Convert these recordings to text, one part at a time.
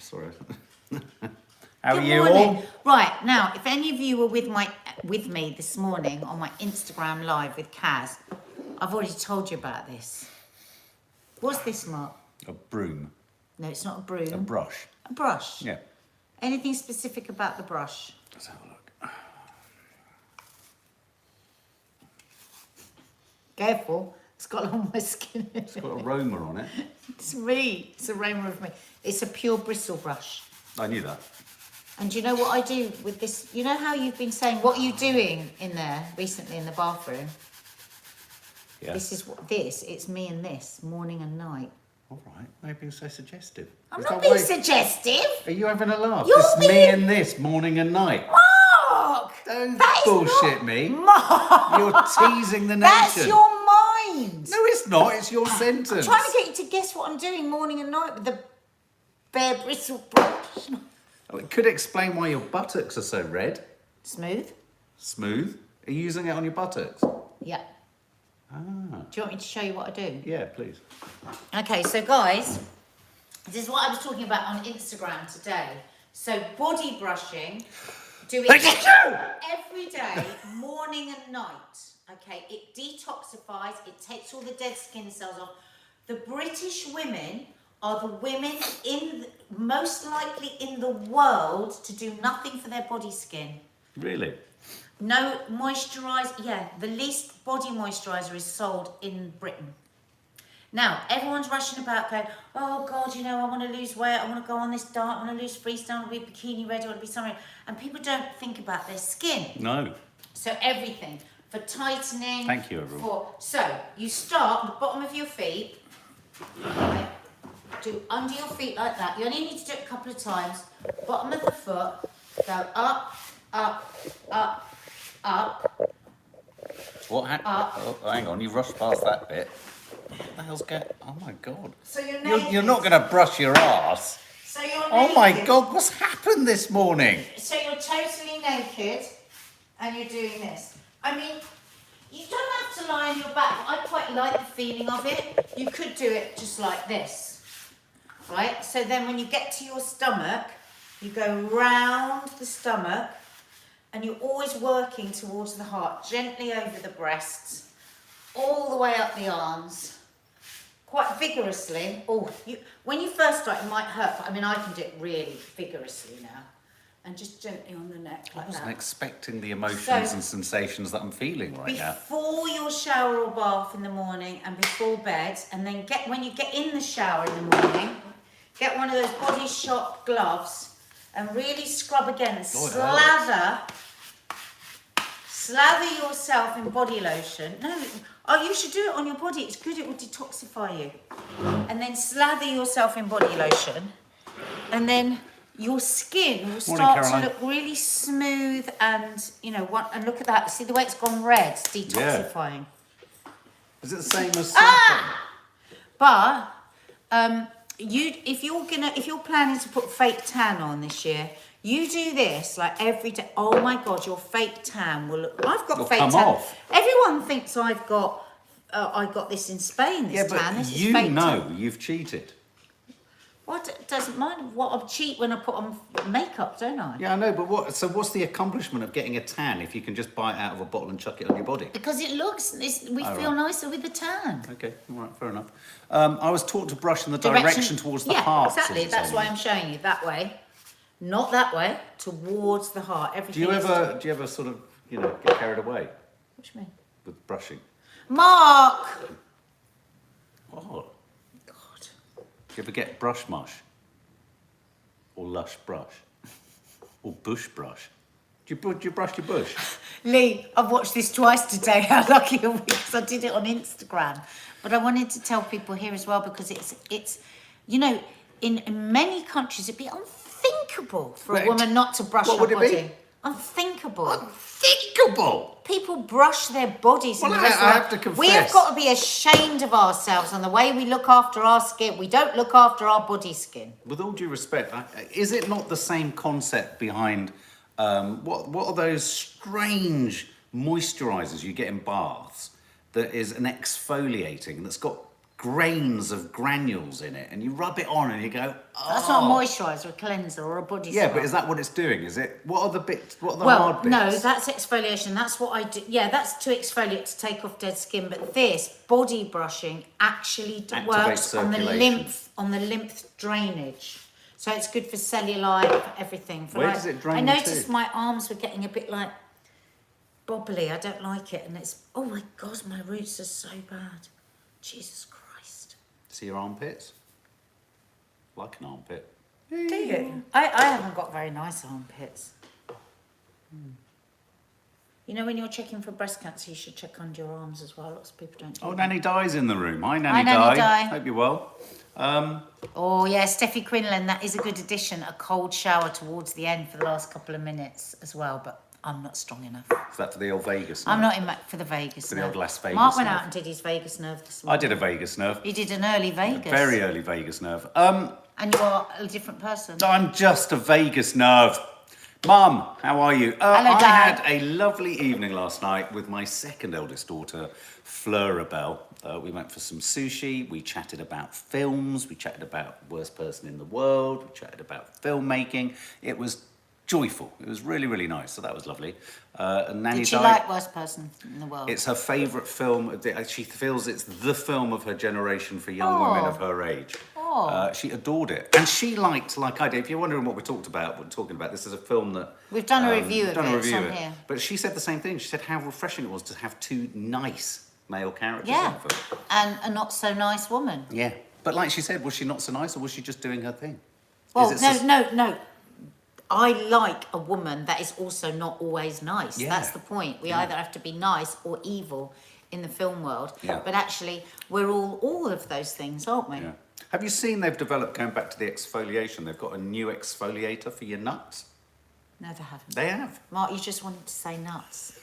sorry. How are Good you morning. all? Right, now, if any of you were with me this morning on my Instagram live with Kaz, I've already told you about this. What's this, Mark? A broom. No, it's not a broom. A brush. A brush. Yeah. Anything specific about the brush? Let's have a look. Careful, it's got all my skin in It's got aroma on it. It's me. It's aroma of me. It's a pure bristle brush. I knew that. And do you know what I do with this? You know how you've been saying, what are you doing in there recently in the bathroom? Yeah. It's me and this, morning and night. All right. Why are you being so suggestive? I'm Is not that being why- suggestive. Are you having a laugh? You're It's me being- and this, morning and night. Mark! Don't That is bullshit not- me. Mark! You're teasing the nation. That's your mind. No, it's not. It's your sentence. I'm trying to get you to guess what I'm doing morning and night with the bare bristle brush. Oh, it could explain why your buttocks are so red. Smooth? Smooth. Are you using it on your buttocks? Yeah. Ah. Do you want me to show you what I do? Yeah, please. Okay, so guys, this is what I was talking about on Instagram today. So body brushing, do it every day, morning and night. Okay, it detoxifies, it takes all the dead skin cells off. The British women are the women most likely in the world to do nothing for their body skin. Really? No moisturiser, yeah, the least body moisturiser is sold in Britain. Now, everyone's rushing about going, oh God, you know, I want to lose weight, I want to go on this diet, I want to lose freestyle, I want to be bikini ready, I want to be somewhere. And people don't think about their skin. No. So everything, for tightening. Thank you, everyone. So, you start at the bottom of your feet, right? Do under your feet like that. You only need to do it a couple of times. Bottom of the foot, go up, up, up, up. What happened? Oh, hang on, you rushed past that bit. What the hell's going? Oh my God. So you're naked. You're not going to brush your ass. So you're naked. Oh my God, what's happened this morning? So you're totally naked and you're doing this. I mean, you don't have to lie on your back. I quite like the feeling of it. You could do it just like this, right? So then when you get to your stomach, you go round the stomach and you're always working towards the heart, gently over the breasts, all the way up the arms, quite vigorously. Oh, when you first start, it might hurt, but I mean, I can do it really vigorously now. And just gently on the neck I like wasn't that. expecting the emotions So- and sensations that I'm feeling right now. Before your shower or bath in the morning and before bed, and then when you get in the shower in the morning, get one of those Body Shop gloves and really scrub again and slather yourself in body lotion. No, you should do it on your body. It's good, it will detoxify you. And then slather yourself in body lotion, and then your skin will start to look really smooth and, you know, and look at that. See the way it's gone red? It's detoxifying. Is it the same as But if you're planning to put fake tan on this year, you do this like every day. Oh my God, your fake tan will look. I've got fake come tan. off. Everyone thinks I got this in Spain. This Yeah, tan. but This is you fake know tan. you've cheated. What doesn't mind? What I cheat when I put on makeup, don't I? Yeah, I know, but what's the accomplishment of getting a tan if you can just buy it out of a bottle and chuck it on your body? Because it looks. We feel nicer with the tan. Okay, all right, fair enough. I was taught to brush in the direction towards the heart. Yeah, exactly. That's why I'm showing you that way, not that way. Towards the heart. Everything. Do you ever sort of, you know, get carried away What do you mean? with brushing? Mark. What? God. Do you ever get brush mush? Or lush brush? Or bush brush? Do you brush your bush? Lee, I've watched this twice today. How lucky are we? Because I did it on Instagram. But I wanted to tell people here as well because it's you know, in many countries it'd be unthinkable for a woman not to brush her would it body. be? Unthinkable. Unthinkable! People brush their bodies. Well, in the I rest have of to We have confess. got to be ashamed of ourselves and the way we look after our skin. We don't look after our body skin. With all due respect, is it not the same concept behind what are those strange moisturisers you get in baths that is an exfoliating that's got grains of granules in it, and you rub it on and you go, oh. That's not a moisturiser, a cleanser or a body scrub. Yeah, but is that what it's doing? Is it? What are the bits? What are the hard bits? No, that's exfoliation. That's what I do. Yeah, that's to exfoliate, to take off dead skin. But this body brushing actually works on the lymph drainage. So it's good for cellulite, for everything. For Where does it drain I noticed to? my arms were getting a bit like bobbly. I don't like it, and it's oh my god, my roots are so bad. Jesus Christ. See your armpits? Like an armpit. Do you? I haven't got very nice armpits. You know, when you're checking for breast cancer, you should check under your arms as well. Lots of people don't do Oh, that. Nanny Di's in the room. Hi, Nanny Nanny Di. Hope you're well. Oh, yeah, Steffi Quinlan, that is a good addition. A cold shower towards the end for the last couple of minutes as well, but I'm not strong enough. Is that for the old Vegas nerve? I'm not in for the Vegas For the nerve. old Las Vegas Mark went nerve. out and did his Vegas nerve this I morning. did a Vegas nerve. He did an early Vegas. A very early Vegas nerve. And you are a different person. I'm just a Vegas nerve. Mum, how are you? Hello, I Dad. had a lovely evening last night with my second eldest daughter, Fleur-Abel. We went for some sushi. We chatted about films. We chatted about worst person in the world. We chatted about filmmaking. It was joyful. It was really, really nice. So that was lovely. And Nanny Did she Di, like worst person in the world? it's her favourite film. She feels it's the film of her generation for young women of her age. She adored it. And she liked, like I did, if you're wondering what we're talking about, this is a film that... We've done a review of done it, a it's review on of it. here. But she said the same thing. She said how refreshing it was to have two nice male characters in Yeah, the film. and a not so nice woman. Yeah. But like she said, was she not so nice or was she just doing her thing? Well, Is it no. I like a woman that is also not always nice. Yeah. That's the point. We either have to be nice or evil in the film world. Yeah. But actually, we're all of those things, aren't we? Yeah. Have you seen they've developed, going back to the exfoliation, they've got a new exfoliator for your nuts? No, they haven't. They have. Mark, you just wanted to say nuts.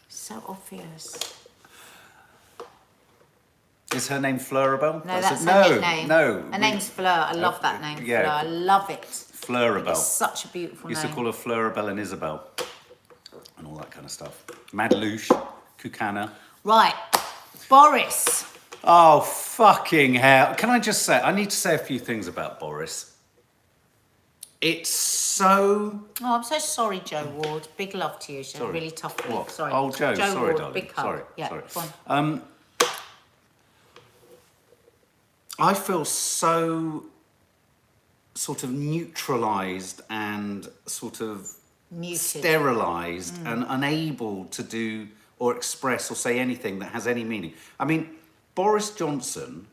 So obvious. Is her name Fleur-Abel? No, that's her nickname. No. Her name's Fleur. I love that name, yeah. Fleur. I love it. Fleur-Abel. It's such a beautiful Used name. to call her Fleur-Abel and Isabel. And all that kind of stuff. Madlouche, Kukana. Right. Boris. Oh, fucking hell. Can I just say, I need to say a few things about Boris. It's so... Oh, I'm so sorry, Joe Ward. Big love to you. She's Sorry. a really tough week. What? Sorry. Oh, Joe, sorry, Ward, darling. Big hug. Sorry, Yeah, sorry. go on. I feel so sort of neutralised and sort of Muted. sterilised and unable to do or express or say anything that has any meaning. I mean, Boris Johnson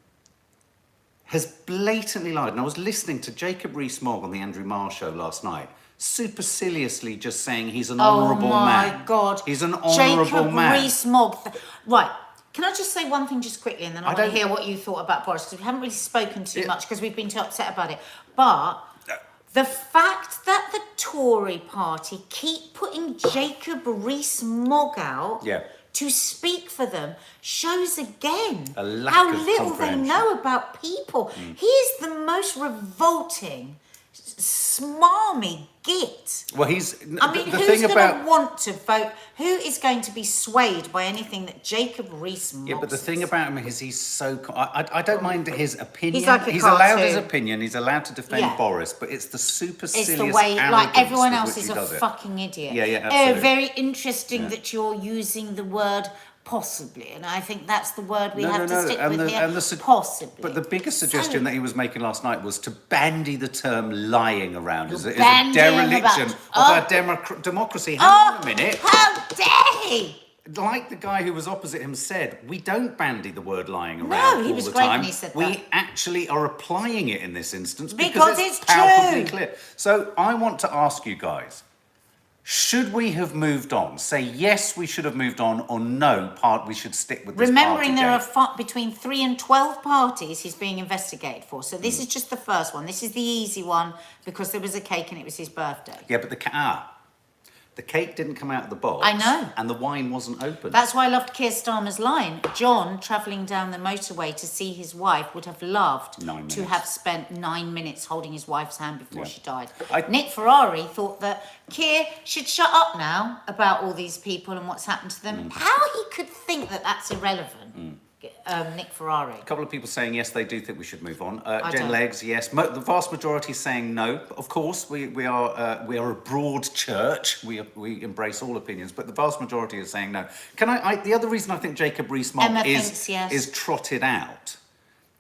has blatantly lied. And I was listening to Jacob Rees-Mogg on the Andrew Marr show last night, superciliously just saying he's an honourable man. Oh my God. He's an honourable Jacob man. Rees-Mogg. Right. Can I just say one thing just quickly and then I want to don't- hear what you thought about Boris, because we haven't really spoken too much because we've been too upset about it. But the fact that the Tory party keep putting Jacob Rees-Mogg out Yeah. to speak for them shows again A lack how of little they comprehension. know about people. He is the most revolting, smarmy git. Well, he's... I mean, the who's thing going about... to want to vote? Who is going to be swayed by anything that Jacob Rees-Mogg Yeah, but the says? thing about him is he's so... I don't mind his opinion. He's like a allowed his cartoon. opinion. He's allowed to defend Yeah. Boris, but it's the supercilious It's the way, like arrogance everyone with else which is he a does it. fucking idiot. Yeah, yeah, absolutely. Very interesting that you're using the word possibly, and I think that's the word we have to stick with here. Possibly. But the biggest suggestion that he was making last night was to bandy the term lying around as a bandying dereliction about- of our democracy. Hang on a minute. How dare he! Like the guy who was opposite him said, we don't bandy the word lying around he all was the great time. when he said we that. actually are applying it in this instance Because it's it's palpably true. clear. So I want to ask you guys, should we have moved on? Say yes, we should have moved on, or no, we should stick with this Remembering there Partygate. are between 3 and 12 parties he's being investigated for. So this is just the first one. This is the easy one because there was a cake and it was his birthday. Yeah, but the cake didn't come out of the box. I know. And the wine wasn't open. That's why I loved Keir Starmer's line. John, travelling down the motorway to see his wife, would have loved 9 to minutes. have spent 9 minutes holding his wife's hand before Yeah. she died. I- Nick Ferrari thought that Keir should shut up now about all these people and what's happened to them. How he could think that that's irrelevant Nick Ferrari. A couple of people saying yes, they do think we should move on. I Jen don't. Leggs, yes. The vast majority is saying no. Of course, we are a broad church. We embrace all opinions, but the vast majority is saying no. The other reason I think Jacob Rees-Mogg Emma thinks yes. is trotted out.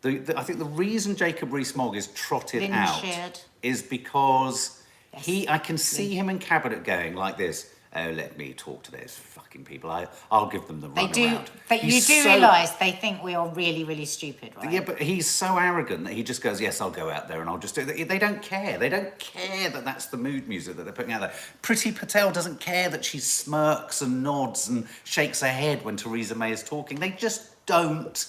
I think the reason Jacob Rees-Mogg is trotted Lynn out Sheard. is because Yes. I can see him in cabinet going like this. Oh, let me talk to those fucking people. I'll give them the runaround. But you do realise they think we are really, really stupid, right? Yeah, but he's so arrogant that he just goes, yes, I'll go out there and I'll just do it. They don't care. They don't care that that's the mood music that they're putting out there. Priti Patel doesn't care that she smirks and nods and shakes her head when Theresa May is talking. They just don't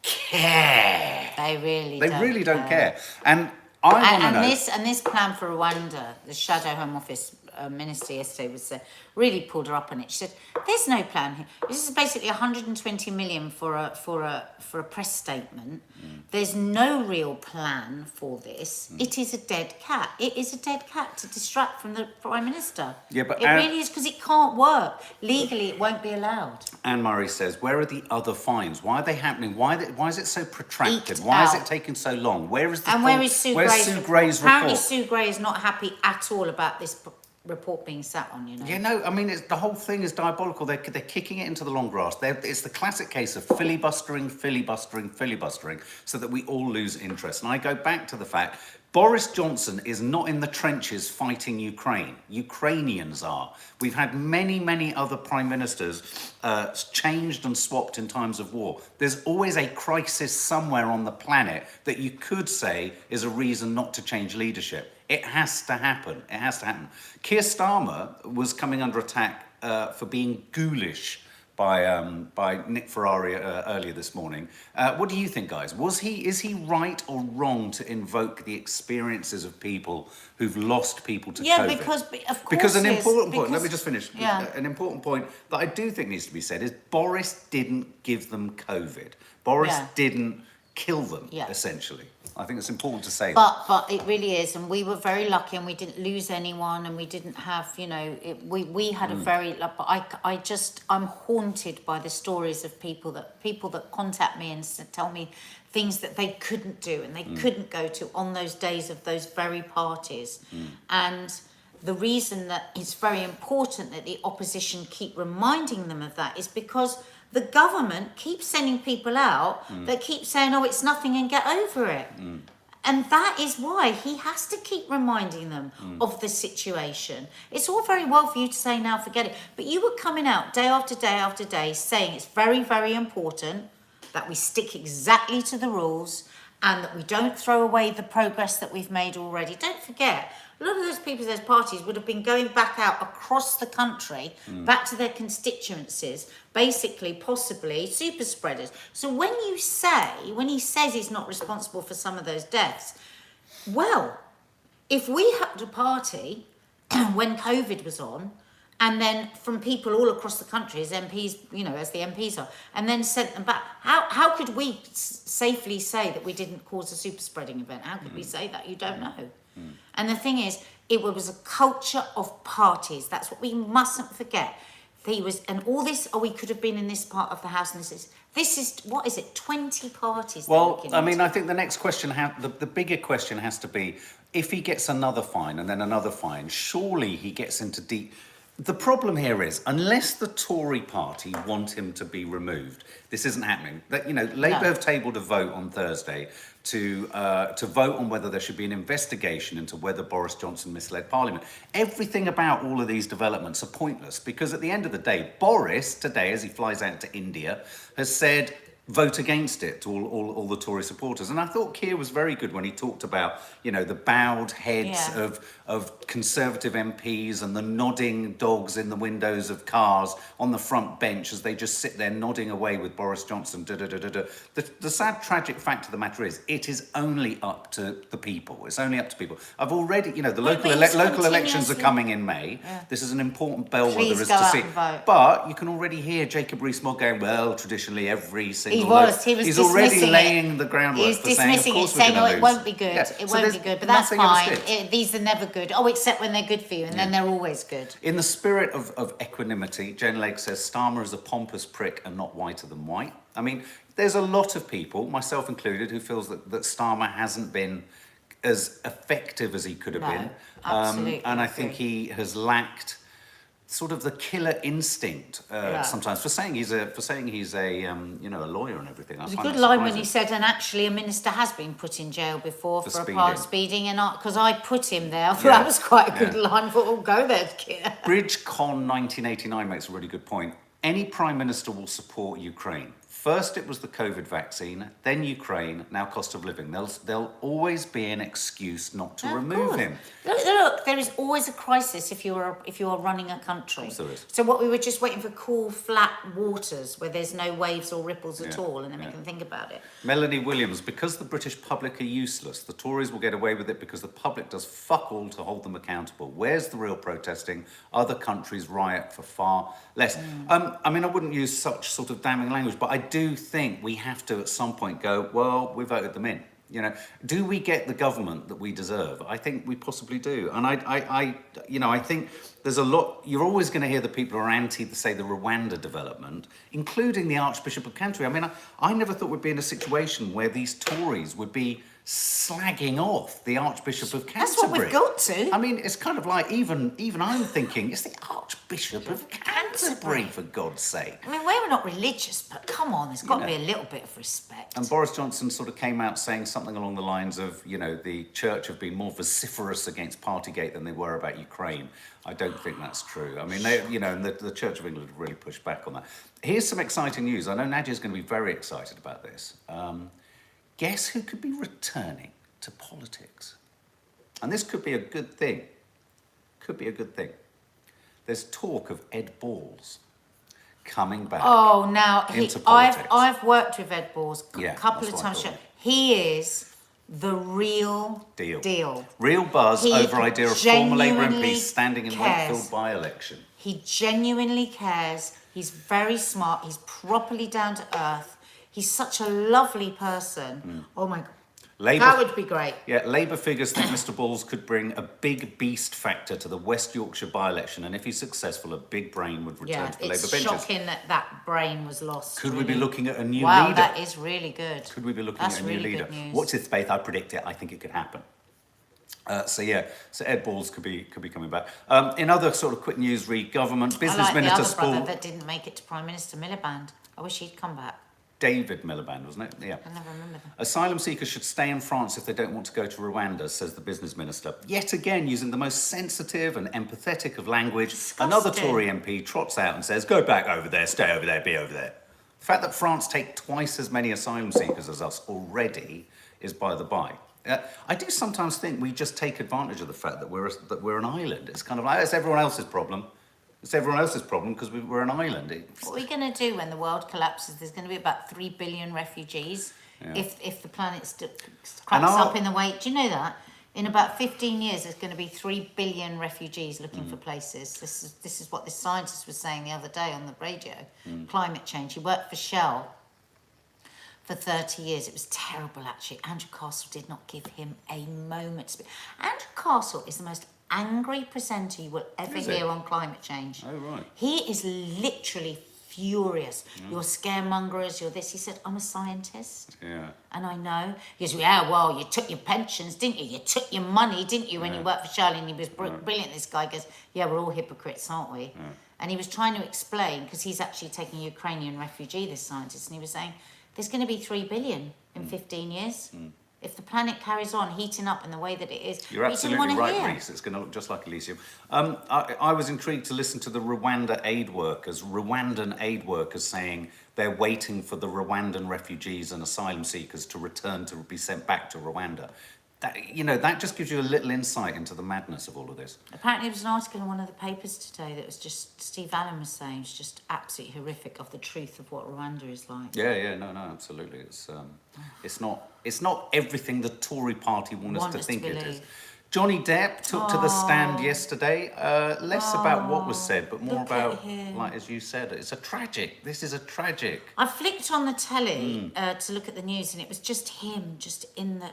care. They really don't care. And I want to know... And this plan for Rwanda, the Shadow Home Office Minister yesterday really pulled her up on it. She said, "There's no plan here. This is basically 120 million for a press statement. There's no real plan for this. It is a dead cat. It is a dead cat to distract from the Prime Minister. Yeah, but it really is, because it can't work legally. It won't be allowed." Anne Murray says, "Where are the other fines? Why are they happening? Why is it so protracted? Eked Why is out. it taking so long? Where is the And where is Sue where's Gray's Sue Gray's report? Apparently, Sue Gray is not happy at all about this report being sat on. You know. Yeah, no, I mean, the whole thing is diabolical. They're kicking it into the long grass. It's the classic case of filibustering, so that we all lose interest. And I go back to the fact Boris Johnson is not in the trenches fighting Ukraine. Ukrainians are. We've had many, many other prime ministers changed and swapped in times of war. There's always a crisis somewhere on the planet that you could say is a reason not to change leadership. It has to happen. It has to happen. Keir Starmer was coming under attack for being ghoulish by Nick Ferrari earlier this morning. What do you think, guys? Is he right or wrong to invoke the experiences of people who've lost people to COVID? Yeah, because of course. Because an important point. Let me just finish. Yeah. An important point that I do think needs to be said is Boris didn't give them COVID. Boris didn't kill them, essentially. I think it's important to say that. But it really is, and we were very lucky, and we didn't lose anyone, and we didn't have, we had a very. But I'm haunted by the stories of people that contact me and tell me things that they couldn't do and they couldn't go to on those days of those very parties, and the reason that it's very important that the opposition keep reminding them of that is because the government keeps sending people out that keep saying, oh, it's nothing and get over it. And that is why he has to keep reminding them of the situation. It's all very well for you to say now, forget it. But you were coming out day after day after day saying it's very, very important that we stick exactly to the rules and that we don't throw away the progress that we've made already. Don't forget, a lot of those people, those parties would have been going back out across the country, back to their constituencies, basically, possibly super spreaders. So when he says he's not responsible for some of those deaths, well, if we had a party when COVID was on, and then from people all across the country as MPs, as the MPs are, and then sent them back, how could we safely say that we didn't cause a super spreading event? How could we say that? You don't know. And the thing is, it was a culture of parties. That's what we mustn't forget. And all this, we could have been in this part of the house, and this is what is it, 20 parties? Well, I mean, I think the next question, the bigger question has to be, if he gets another fine and then another fine, surely he gets into deep... The problem here is, unless the Tory party want him to be removed, this isn't happening. Labour have tabled a vote on Thursday to vote on whether there should be an investigation into whether Boris Johnson misled Parliament. Everything about all of these developments are pointless because at the end of the day, Boris today, as he flies out to India, has said, vote against it to all the Tory supporters. And I thought Keir was very good when he talked about, the bowed heads of Conservative MPs and the nodding dogs in the windows of cars on the front bench as they just sit there nodding away with Boris Johnson. The sad, tragic fact of the matter is, it is only up to the people. It's only up to people. I've already, the local elections are coming in May. Yeah. This is an important bellwether as to see. Vote. But you can already hear Jacob Rees-Mogg going, well, traditionally every single dismissing. He all those- was. He was He's already dismissing it. laying the groundwork He's for saying, of dismissing it, course we're saying, going "Oh, to it lose. won't be good. Yeah, It so won't there's be good." But that's nothing ever fine. sticks. These are never good. Oh, except when they're good for you, and then they're always good. In the spirit of equanimity, Jen Lake says Starmer is a pompous prick and not whiter than white. I mean, there's a lot of people, myself included, who feels that Starmer hasn't been as effective as he could have No, been. absolutely And I agree. think he has lacked sort of the killer instinct sometimes for saying he's a you know, a lawyer and everything. It was a good line when he said, and actually a minister has been put in jail before for a part speeding, and because I put him there, I thought that was quite a good line. I thought, oh, go there, kid. Bridgecon 1989 makes a really good point. Any prime minister will support Ukraine. First it was the COVID vaccine, then Ukraine, now cost of living. There'll always be an excuse not to remove him. Look, there is always a crisis if you are running a country. Of course there is. So what we were just waiting for cool, flat waters where there's no waves or ripples at all, and then we can think about it. Melanie Williams, because the British public are useless, the Tories will get away with it because the public does fuck all to hold them accountable. Where's the real protesting? Other countries riot for far less. I mean, I wouldn't use such sort of damning language, but I do think we have to at some point go, well, we voted them in. You know, do we get the government that we deserve? I think we possibly do. And I think there's a lot, you're always going to hear the people who are anti, say, the Rwanda development, including the Archbishop of Canterbury. I mean, I never thought we'd be in a situation where these Tories would be slagging off the Archbishop of Canterbury. That's what we've got to. I mean, it's kind of like, even I'm thinking, it's the Archbishop of Canterbury, for God's sake. I mean, we're not religious, but come on, there's got to be a little bit of respect. And Boris Johnson sort of came out saying something along the lines of, you know, the church have been more vociferous against Partygate than they were about Ukraine. I don't think that's true. I mean, they, you know, and the Church of England have really pushed back on that. Here's some exciting news. I know Nadia's going to be very excited about this. Guess who could be returning to politics? And this could be a good thing. Could be a good thing. There's talk of Ed Balls coming back. Oh, now into politics. I've worked with Ed Balls a Yeah, couple that's of what I times. thought. He is the real deal. Real buzz He over idea of former Labour genuinely MPs standing in cares. Wakefield by-election. He genuinely cares. He's very smart. He's properly down to earth. He's such a lovely person. Oh my God. That would be great. Yeah, Labour figures think Mr Balls could bring a big beast factor to the West Yorkshire by-election, and if he's successful, a big brain would return to the Labour benches. It's shocking that brain was lost. Could we be looking at a new wow, leader? that is really good. Could we be looking That's at a new really leader? good news. Watch this space, I predict it. I think it could happen. So Ed Balls could be coming back. In other sort of quick news, government business I like minister the other brother Spall. that didn't make it to Prime Minister, Miliband. I wish he'd come back. David Miliband, wasn't it? Yeah. I never remember that. Asylum seekers should stay in France if they don't want to go to Rwanda, says the business minister. Yet again, using the most sensitive and empathetic of language, Disgusting. another Tory MP trots out and says, go back over there, stay over there, be over there. The fact that France take twice as many asylum seekers as us already is by the by. I do sometimes think we just take advantage of the fact that we're an island. It's kind of like, it's everyone else's problem. It's everyone else's problem because we're an island. What are we going to do when the world collapses? There's going to be about 3 billion refugees if the planet cracks up in the way. Do you know that? In about 15 years, there's going to be 3 billion refugees looking for places. This is what this scientist was saying the other day on the radio. Climate change. He worked for Shell for 30 years. It was terrible, actually. Andrew Castle did not give him a moment to speak. Andrew Castle is the most angry presenter you will ever hear on climate change. Oh, right. He is literally furious. You're scaremongers, you're this. He said, I'm a scientist. Yeah. And I know. He goes, yeah, well, you took your pensions, didn't you? You took your money, didn't you, when you worked for Charlie? And he was brilliant. This guy goes, yeah, we're all hypocrites, aren't we? And he was trying to explain, because he's actually taking a Ukrainian refugee, this scientist, and he was saying, there's going to be 3 billion in 15 years. If the planet carries on heating up in the way that it is, You're absolutely right, Reece. It's going to look just like Elysium. I was intrigued to listen to the Rwandan aid workers saying they're waiting for the Rwandan refugees and asylum seekers to return to be sent back to Rwanda. That just gives you a little insight into the madness of all of this. Apparently there was an article in one of the papers today that was just, Steve Allen was saying, it's just absolutely horrific of the truth of what Rwanda is like. Yeah, no, absolutely. It's not everything the Tory party want us to think it is. Johnny Depp took to the stand yesterday. Less about what was said, but more look at about, him. like as you said, this is a tragic. I flicked on the telly to look at the news, and it was just him, just in the.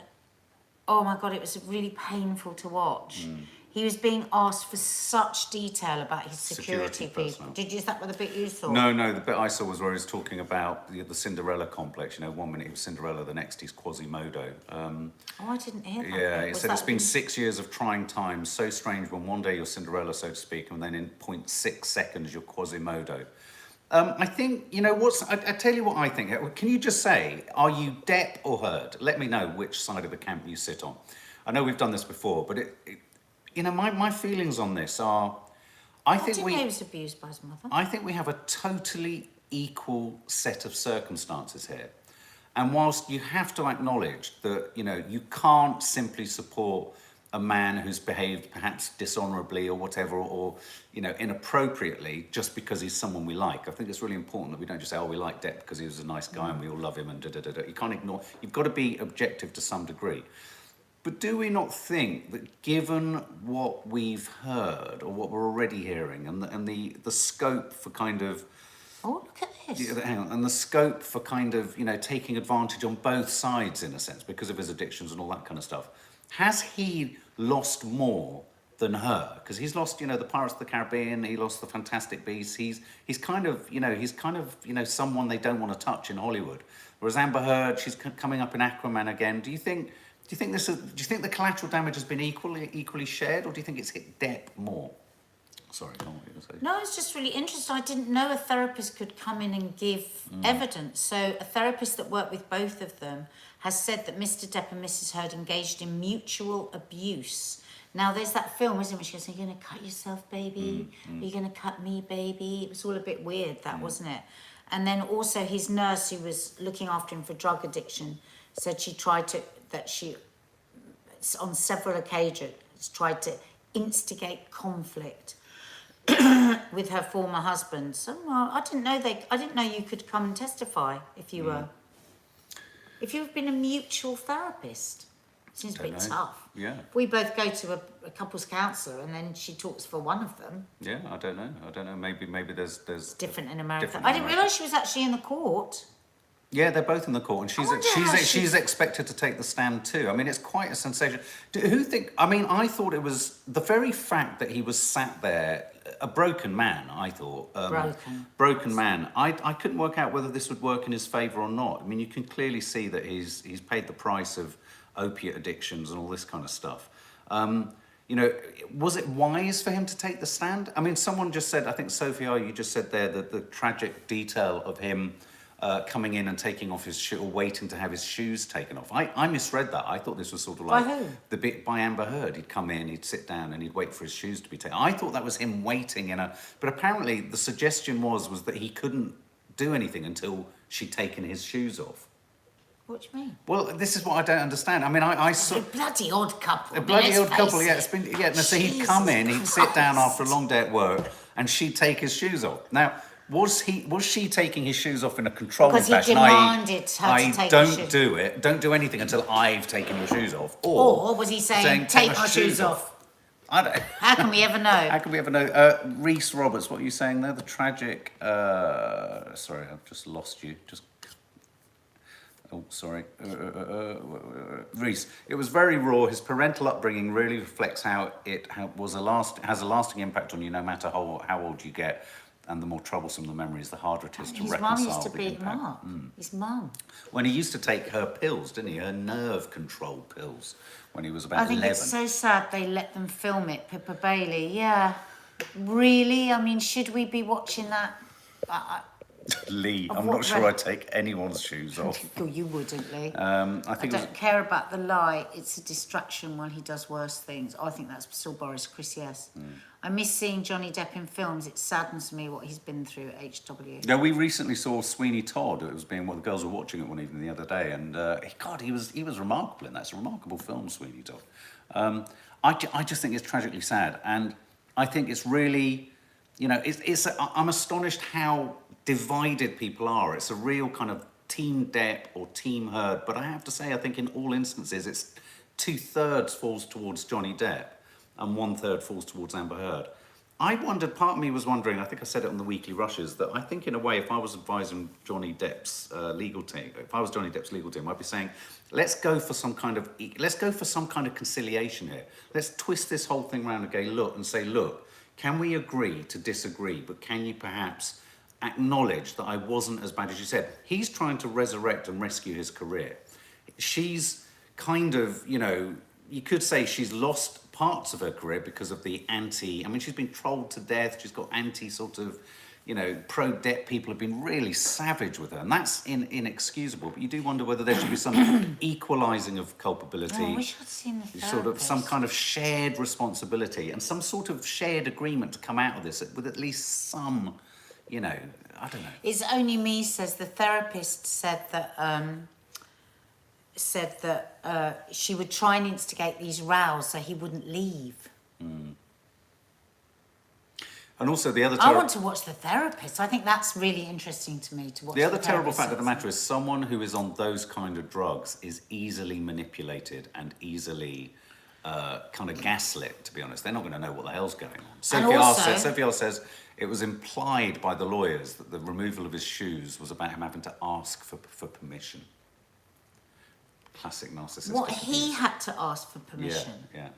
Oh my God, it was really painful to watch. He was being asked for such detail about his security people. personnel. Is that what the bit you saw? No, the bit I saw was where he was talking about the Cinderella complex. You know, 1 minute he was Cinderella, the next he's Quasimodo. Oh, I didn't hear that. Yeah, he Was said it's that been the- 6 years of trying times, so strange when one day you're Cinderella, so to speak, and then in 0.6 seconds you're Quasimodo. I think, you know, I tell you what I think. Can you just say, are you Depp or Heard? Let me know which side of the camp you sit on. I know we've done this before, but you know, my feelings on this are, I think didn't know he was abused by his mother. I think we have a totally equal set of circumstances here. And whilst you have to acknowledge that, you know, you can't simply support a man who's behaved perhaps dishonourably or whatever, or, you know, inappropriately just because he's someone we like. I think it's really important that we don't just say, oh, we like Depp because he was a nice guy and we all love him and da-da-da-da. You can't ignore, you've got to be objective to some degree. But do we not think that given what we've heard or what we're already hearing and the scope for kind of... Oh, look at this. Yeah, hang on, and the scope for kind of, you know, taking advantage on both sides in a sense because of his addictions and all that kind of stuff, has he lost more than her? Because he's lost, you know, the Pirates of the Caribbean, he lost the Fantastic Beasts, he's kind of, you know, someone they don't want to touch in Hollywood. Whereas Amber Heard, she's coming up in Aquaman again. Do you think the collateral damage has been equally shared, or do you think it's hit Depp more? Sorry, I don't know what you were saying. No, it's just really interesting. I didn't know a therapist could come in and give evidence. So a therapist that worked with both of them has said that Mr. Depp and Mrs. Heard engaged in mutual abuse. Now, there's that film, isn't it, where she goes, are you going to cut yourself, baby? Are you going to cut me, baby? It was all a bit weird, that, wasn't it? And then also his nurse, who was looking after him for drug addiction, said on several occasions, tried to instigate conflict with her former husband. So I didn't know you could come and testify if you were. If you've been a mutual therapist. Seems a bit tough. Yeah. We both go to a couples counsellor and then she talks for one of them. Yeah, I don't know. Maybe there's Different in America. different I in didn't America. realise she was actually in the court. Yeah, they're both in the court, and wonder she's expected to take the stand too. I mean, it's quite a sensation. I thought it was the very fact that he was sat there, a broken man. I thought broken man. I couldn't work out whether this would work in his favour or not. I mean, you can clearly see that he's paid the price of opiate addictions and all this kind of stuff. You know, was it wise for him to take the stand? I mean, someone just said, I think Sophie, you just said there that the tragic detail of him coming in and taking off his shoe, or waiting to have his shoes taken off. I misread that. I thought this was sort of like By who? the bit by Amber Heard. He'd come in, he'd sit down, and he'd wait for his shoes to be taken. I thought that was him waiting but apparently the suggestion was that he couldn't do anything until she'd taken his shoes off. What do you mean? Well, this is what I don't understand. I mean, I saw A bloody odd couple. a bloody let's odd couple. face Yeah, it. it's been So he'd come in, he'd sit down after a long day at work, and she'd take his shoes off. Now, was she taking his shoes off in a controlled Because he fashion? demanded her to take his shoes. Don't do anything until I've taken your shoes off. Or was he saying take my shoes off? I don't. How can we ever know? How can we ever know? Reese Roberts, what are you saying there? The tragic. Sorry, I've just lost you. Oh, sorry. Reese, it was very raw. His parental upbringing really reflects how it has a lasting impact on you, no matter how old you get. And the more troublesome the memories, the harder it is to His reconcile mum used to the beat him impact. up. His mum. When he used to take her pills, didn't he? Her nerve control pills when he was about I think 11. it's so sad they let them film it, Pippa Bailey. Yeah. Really? I mean, should we be watching that? Lee, Of I'm what not sure re- I'd take anyone's shoes off. Oh, you wouldn't, Lee. I think don't care about the lie. It's a distraction while he does worse things. I think that's still Boris, Chris, yes. I miss seeing Johnny Depp in films. It saddens me what he's been through at HW. No, we recently saw Sweeney Todd. It was being the girls were watching it one evening the other day, and he was remarkable in that. It's a remarkable film, Sweeney Todd. I just think it's tragically sad, and I think it's really, you know, I'm astonished how divided people are. It's a real kind of Team Depp or Team Heard, but I have to say, I think in all instances, it's 2/3 falls towards Johnny Depp and 1/3 falls towards Amber Heard. I wondered, part of me was wondering, I think I said it on the Weekly Rushes, that I think in a way, if I was advising Johnny Depp's legal team, if I was Johnny Depp's legal team, I'd be saying, let's go for some kind of conciliation here. Let's twist this whole thing around and say, look, can we agree to disagree, but can you perhaps acknowledge that I wasn't as bad as you said? He's trying to resurrect and rescue his career. She's kind of, you could say she's lost parts of her career because of the she's been trolled to death. She's got pro-Depp people have been really savage with her, and that's inexcusable. But you do wonder whether there should be some equalising of culpability. Oh, I wish I'd seen the therapist. Sort of some kind of shared responsibility and some sort of shared agreement to come out of this with at least some, I don't know. It's Only Me says the therapist said that she would try and instigate these rows so he wouldn't leave. Mm. And also the other... I want to watch the therapist. I think that's really interesking to me to watch. The other terrible fact of the matter is someone who is on those kind of drugs is easily manipulated and easily kind of gaslit, to be honest. They're not going to know what the hell's going on. Sophie R says it was implied by the lawyers that the removal of his shoes was about him having to ask for permission. Classic narcissistic. What, he had to ask for permission? Yeah.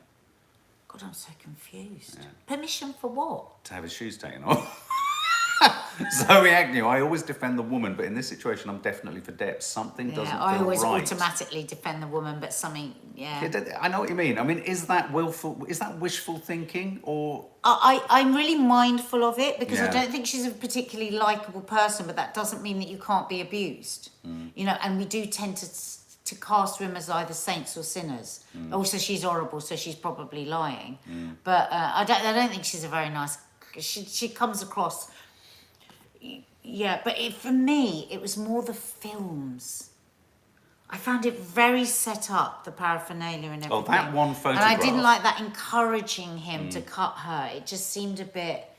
God, I'm so confused. Yeah. Permission for what? To have his shoes taken off. Zoe Agnew, I always defend the woman, but in this situation, I'm definitely for Depp. Something doesn't feel I always right. automatically defend the woman, but something, I know what you mean. I mean, is that willful? Is that wishful thinking, or? I'm really mindful of it because I Yeah. don't think she's a particularly likable person, but that doesn't mean that you can't be abused. And we do tend to cast women as either saints or sinners. Also, she's horrible, so she's probably lying. But I don't think she's a very nice. She comes across. Yeah, but for me, it was more the films. I found it very set up, the paraphernalia and everything. Oh, that one photograph. And I didn't like that encouraging him to cut her. It just seemed a bit.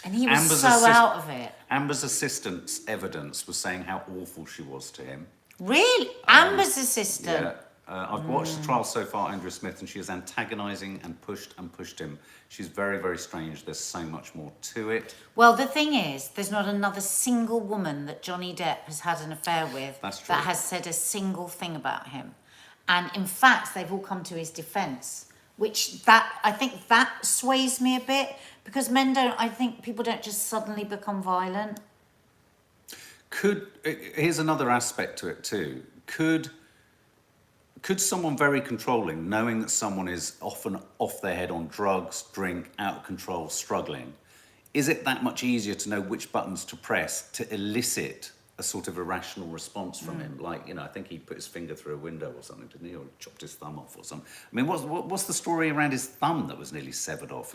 And he was out of it. Amber's assistant's evidence was saying how awful she was to him. Really? Amber's assistant? Yeah. I've watched the trial so far, Andrea Smith, and she is antagonising and pushed him. She's very, very strange. There's so much more to it. Well, the thing is, there's not another single woman that Johnny Depp has had an affair with That's true. that has said a single thing about him. And in fact, they've all come to his defence, I think that sways me a bit, because I think people don't just suddenly become violent. Here's another aspect to it too. Could someone very controlling, knowing that someone is often off their head on drugs, drink, out of control, struggling, is it that much easier to know which buttons to press to elicit a sort of irrational response from him? Like, I think he put his finger through a window or something, didn't he? Or chopped his thumb off or something. I mean, what's the story around his thumb that was nearly severed off?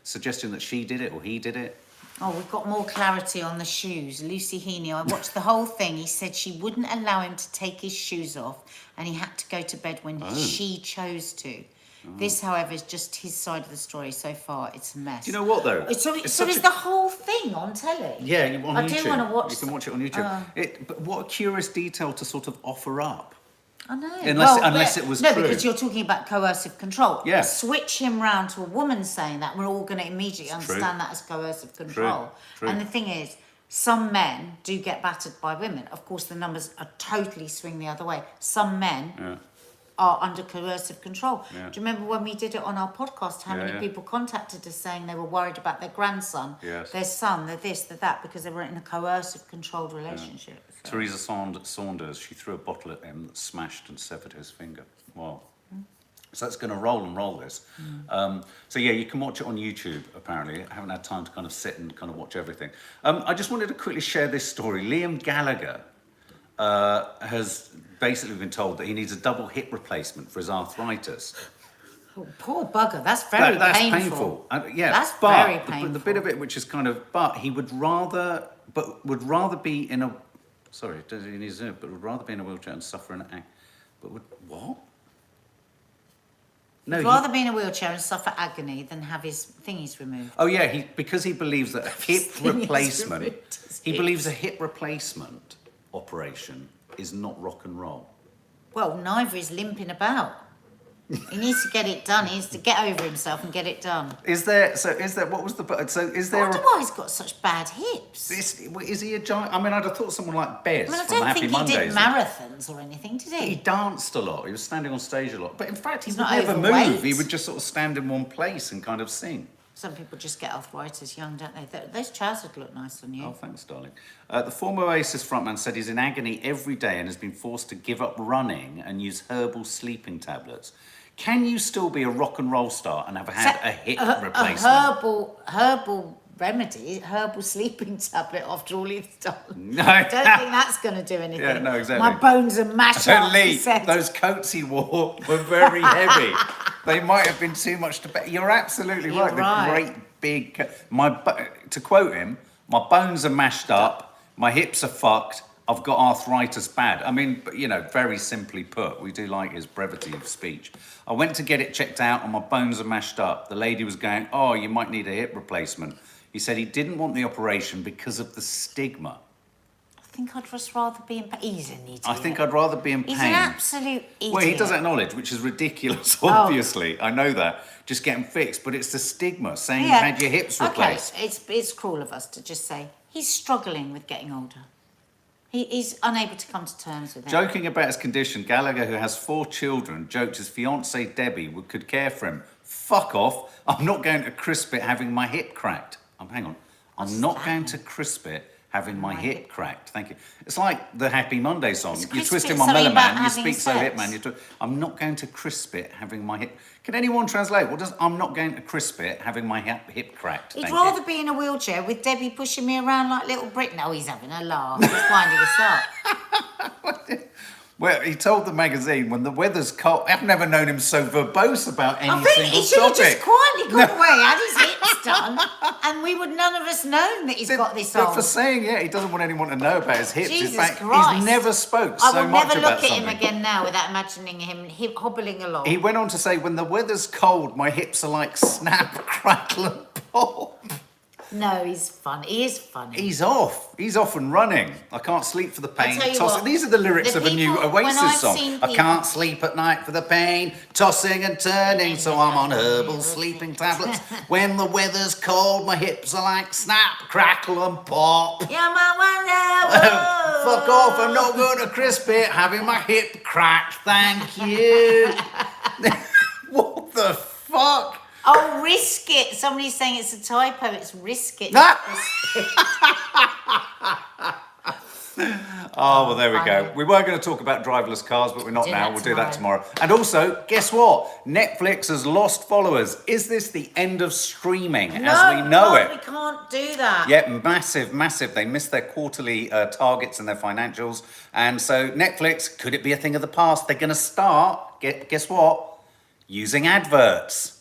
Suggesting that she did it or he did it? Oh, we've got more clarity on the shoes. Lucy Heaney, I watched the whole thing. He said she wouldn't allow him to take his shoes off and he had to go to bed when she chose to. This, however, is just his side of the story. So far, it's a mess. Do you know what, though? So is the whole thing on telly? Yeah, on YouTube. I do want to watch. You can watch it on YouTube. But what a curious detail to sort of offer up. I know. Unless it was true. No, because you're talking about coercive control. Yeah. Switch him round to a woman saying that, we're all going to immediately understand that as coercive control. True. And the thing is, some men do get battered by women. Of course, the numbers are totally swing the other way. Some men are under coercive control. Yeah. Do you remember when we did it on our podcast, how many people contacted us saying they were worried about their grandson, their son, their this, their that, because they were in a coercive, controlled relationship. So. Teresa Saunders, she threw a bottle at him that smashed and severed his finger. Wow. So that's going to roll this. So yeah, you can watch it on YouTube, apparently. I haven't had time to kind of sit and kind of watch everything. I just wanted to quickly share this story. Liam Gallagher has basically been told that he needs a double hip replacement for his arthritis. Oh, poor bugger, that's very painful. That's very painful. The bit of it which is kind of, but would rather be in a, sorry, does he need to, but would rather be in a wheelchair and suffer an act, but would, what? No, He'd rather be in a wheelchair and suffer agony than have his thingies removed. Oh yeah, because he believes that a hip replacement, he believes a hip replacement operation is not rock and roll. Well, neither is limping about. He needs to get it done. He needs to get over himself and get it done. Is there, what was the, so is I there wonder why he's got such bad hips. is he a giant? I mean, I'd have thought someone like Bez I mean, I from don't Happy think Mondays. he did marathons or anything, did He he? danced a lot. He was standing on stage a lot. But in fact, he He's would not never overweight. move. He would just sort of stand in one place and kind of sing. Some people just get arthritis young, don't they? Those trousers look nice on you. Oh, thanks, darling. The former Oasis frontman said he's in agony every day and has been forced to give up running and use herbal sleeping tablets. Can you still be a rock and roll star and have had a hip replacement? A herbal remedy, herbal sleeping tablet after all he's done. No. I don't think that's going to do anything. Yeah, no, exactly. My bones are mashed up. Lee, he said. those coats he wore were very heavy. They might have been too much to bear. You're absolutely You're right. right. The great big... to quote him, my bones are mashed up, my hips are fucked, I've got arthritis bad. I mean, you know, very simply put, we do like his brevity of speech. I went to get it checked out and my bones are mashed up. The lady was going, oh, you might need a hip replacement. He said he didn't want the operation because of the stigma. I think I'd just rather be in pain. He's an idiot. I think I'd rather be in pain. He's an absolute idiot. Well, he does acknowledge, which is ridiculous, obviously. I know that. Just get him fixed. But it's the stigma, saying you had your hips replaced. Okay, it's cruel of us to just say, he's struggling with getting older. He's unable to come to terms with it. Joking about his condition, Gallagher, who has 4 children, joked his fiancée Debbie could care for him. Fuck off. I'm not going to crisp it having my hip cracked. Hang on. I'm not going to crisp it having my hip cracked. Thank you. It's like the Happy Monday song. You're twisting my melon man, you speak so hip man. I'm not going to crisp it having my hip... Can anyone translate? What does I'm not going to crisp it having my hip cracked? He'd rather be in a wheelchair with Debbie pushing me around like little Brit. No, he's having a laugh. He's winding us up. Well, he told the magazine, when the weather's cold... I've never known him so verbose about any I think single he should have topic. just quietly got away, had his hips done, and we would none of us known that he's got this But on. for saying, he doesn't want anyone to know about his hips. Jesus In fact, Christ. he's never spoke I so will much never about look at something. him again now without imagining him hobbling along. He went on to say, when the weather's cold, my hips are like snap, crackle and pop. No, he's fun. He is funny. He's off. He's off and running. I can't sleep for the pain. tell you what, These are the lyrics the of a new people- when Oasis I've song. seen I people- can't sleep at night for the pain, tossing and turning, so I'm on herbal sleeping tablets. When the weather's cold, my hips are like snap, crackle and pop. You're my wonder. Fuck off, I'm not going to crisp it, having my hip cracked, thank you. What the fuck? Oh, risk it. Somebody's saying it's a typo. It's risk it. Oh, well, there we go. We were going to talk about driverless cars, but we're not Do now. that We'll do that tomorrow. tomorrow. And also, guess what? Netflix has lost followers. Is this the end of streaming as we know God, it? we can't do that. Yeah, massive. They missed their quarterly targets and their financials. And so Netflix, could it be a thing of the past? They're going to start, guess what? Using adverts.